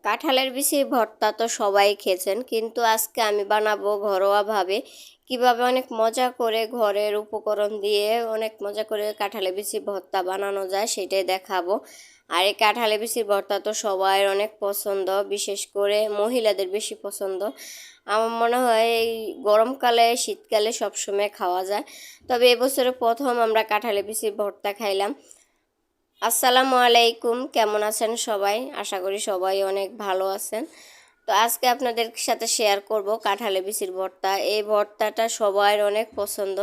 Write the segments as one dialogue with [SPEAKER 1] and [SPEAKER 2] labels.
[SPEAKER 1] কাঁঠালের বিচির ভর্তা তো সবাই খেয়েছেন, কিন্তু আজকে আমি বানাবো ঘরোয়াভাবে। কিভাবে অনেক মজা করে ঘরের উপকরণ দিয়ে অনেক মজা করে কাঁঠালের বিচির ভর্তা বানানো যায় সেটাই দেখাবো। আর এই কাঁঠালের বিচির ভর্তা তো সবাই অনেক পছন্দ, বিশেষ করে মহিলাদের বেশি পছন্দ। আমার মনে হয় এই গরমকালে শীতকালে সবসময় খাওয়া যায়, তবে এবছরে প্রথম আমরা কাঁঠালের বিচির ভর্তা খাইলাম। আসসালামু আলাইকুম, কেমন আছেন সবাই? আশা করি সবাই অনেক ভালো আছেন। তো আজকে আপনাদের সাথে শেয়ার করব কাঁঠালের বিচির ভর্তা। এই ভর্তাটা সবার অনেক পছন্দ,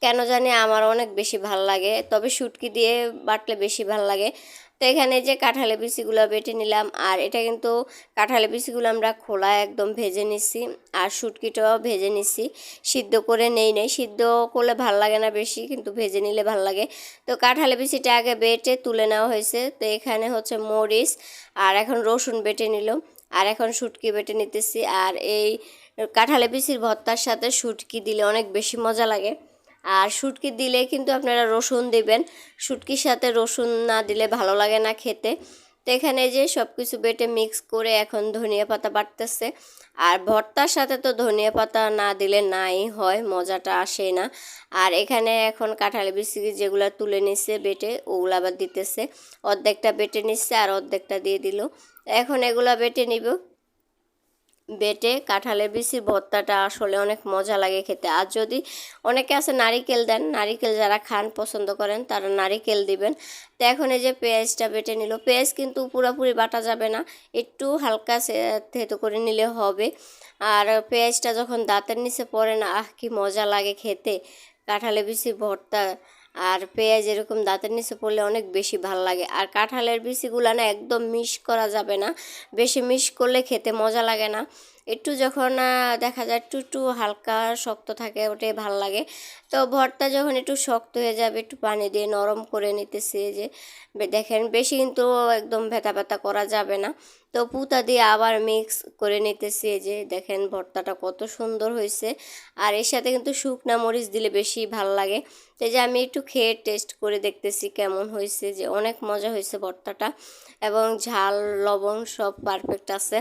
[SPEAKER 1] কেন জানি আমার অনেক বেশি ভাল লাগে, তবে শুটকি দিয়ে বাটলে বেশি ভাল লাগে। তো এখানে যে কাঁঠালের বিচিগুলো বেটে নিলাম, আর এটা কিন্তু কাঁঠালের বিচিগুলো আমরা খোলা একদম ভেজে নিচ্ছি, আর শুটকিটাও ভেজে নিচ্ছি। সিদ্ধ করে নেই, সিদ্ধ করলে ভাল লাগে না বেশি, কিন্তু ভেজে নিলে ভাল লাগে। তো কাঁঠালের বিচিটা আগে বেটে তুলে নেওয়া হয়েছে। তো এখানে হচ্ছে মরিচ আর এখন রসুন বেটে নিল, আর এখন শুটকি বেটে নিতেছি। আর এই কাঁঠালের বিচির ভর্তার সাথে শুটকি দিলে অনেক বেশি মজা লাগে। আর শুটকি দিলে কিন্তু আপনারা রসুন দিবেন, শুটকির সাথে রসুন না দিলে ভালো লাগে না খেতে। তো এখানে যে সব কিছু বেটে মিক্স করে এখন ধনিয়া পাতা বাটতেছে। আর ভর্তার সাথে তো ধনিয়া পাতা না দিলে নাই হয়, মজাটা আসে না। আর এখানে এখন কাঁঠালের বিচি যেগুলো তুলে নিচ্ছে বেটে, ওগুলো আবার দিতেছে। অর্ধেকটা বেটে নিচ্ছে আর অর্ধেকটা দিয়ে দিল। এখন এগুলা বেটে নিব। বেটে কাঁঠালের বিচির ভর্তাটা আসলে অনেক মজা লাগে খেতে। আর যদি অনেকে আছে নারিকেল দেন, নারিকেল যারা খান পছন্দ করেন তারা নারিকেল দিবেন। তো এখন এই যে পেঁয়াজটা বেটে নিল, পেঁয়াজ কিন্তু পুরোপুরি বাটা যাবে না, একটু হালকা থেতো করে নিলে হবে। আর পেঁয়াজটা যখন দাঁতের নিচে পড়ে না, কি মজা লাগে খেতে কাঁঠালের বিচির ভর্তা। আর পেঁয়াজ এরকম দাঁতের নিচে পড়লে অনেক বেশি ভাল লাগে। আর কাঁঠালের বিচিগুলো না একদম মিশ করা যাবে না, বেশি মিশ করলে খেতে মজা লাগে না। একটু যখন দেখা যায় একটু একটু হালকা শক্ত থাকে, ওটাই ভাল লাগে। তো ভর্তা যখন একটু শক্ত হয়ে যাবে, একটু পানি দিয়ে নরম করে নিতেছি। যে দেখেন বেশি কিন্তু একদম ভেতা ভেতা করা যাবে না। তো পুঁতা দিয়ে আবার মিক্স করে নিতেছি। যে দেখেন ভর্তাটা কত সুন্দর হয়েছে। আর এর সাথে কিন্তু শুকনা মরিচ দিলে বেশি ভাল লাগে। তো যে আমি একটু খেয়ে টেস্ট করে দেখতেছি কেমন হয়েছে, যে অনেক মজা হয়েছে ভর্তাটা, এবং ঝাল লবণ সব পারফেক্ট আছে।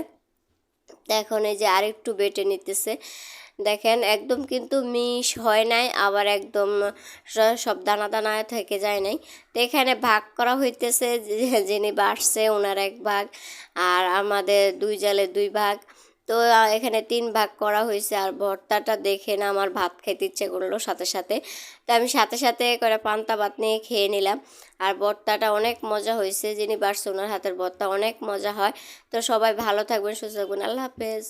[SPEAKER 1] এখন এই যে আরেকটু বেটে নিতেছে। দেখেন একদম কিন্তু মিশ হয় নাই, আবার একদম সব দানা দানা থেকে যায় নাই। তো এখানে ভাগ করা হইতেছে, যিনি বাড়ছে ওনার এক ভাগ, আর আমাদের দুই জালে দুই ভাগ। তো এখানে তিন ভাগ করা হয়েছে। আর ভর্তাটা দেখে না আমার ভাত খেতে ইচ্ছে করলো সাথে সাথে। তো আমি সাথে সাথে করে পান্তা ভাত নিয়ে খেয়ে নিলাম। আর ভর্তাটা অনেক মজা হয়েছে, যিনি বাড়ছে ওনার হাতের ভর্তা অনেক মজা হয়। তো সবাই ভালো থাকবেন, সুস্থ থাকবেন, আল্লাহ হাফেজ।